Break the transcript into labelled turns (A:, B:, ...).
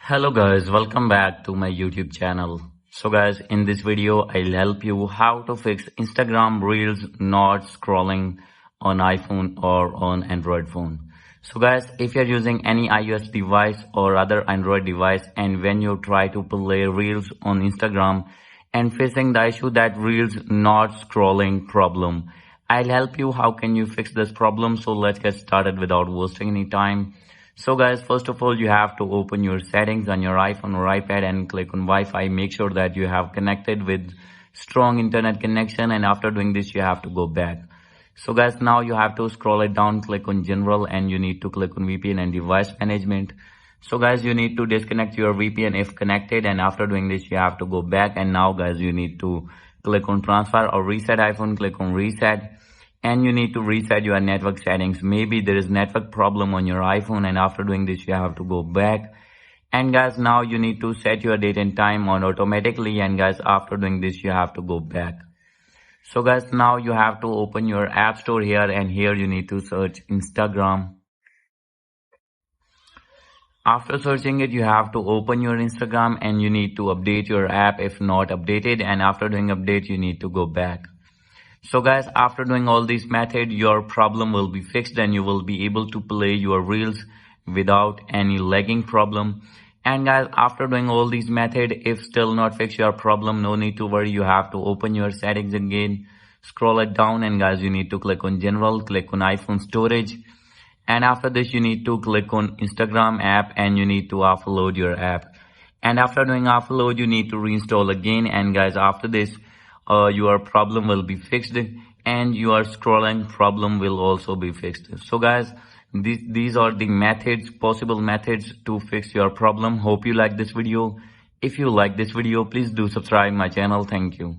A: Hello guys, welcome back to my YouTube channel. So guys, in this video, I'll help you how to fix Instagram Reels not scrolling on iPhone or on Android phone. So guys, if you're using any iOS device or other Android device and when you try to play Reels on Instagram and facing the issue that Reels not scrolling problem, I'll help you how can you fix this problem. So let's get started without wasting any time. So guys, first of all, you have to open your settings on your iPhone or iPad and click on Wi-Fi. Make sure that you have connected with strong internet connection, and after doing this, you have to go back. So guys, now you have to scroll it down, click on General, and you need to click on VPN and Device Management. So guys, you need to disconnect your VPN if connected, and after doing this, you have to go back. And now guys, you need to click on Transfer or Reset iPhone, click on Reset. And you need to reset your network settings. Maybe there is network problem on your iPhone, and after doing this you have to go back. And guys, now you need to set your date and time on automatically, and guys, after doing this you have to go back. So guys, now you have to open your app store here, and here you need to search Instagram. After searching it, you have to open your Instagram and you need to update your app if not updated, and after doing update you need to go back. So guys, after doing all these methods, your problem will be fixed and you will be able to play your reels without any lagging problem. And guys, after doing all these methods, if still not fix your problem, no need to worry. You have to open your settings again, scroll it down, and guys, you need to click on General, click on iPhone storage. And after this, you need to click on Instagram app and you need to offload your app. And after doing offload, you need to reinstall again. And guys, after this, your problem will be fixed and your scrolling problem will also be fixed. So guys, these are the possible methods to fix your problem. Hope you like this video. If you like this video, please do subscribe my channel. Thank you.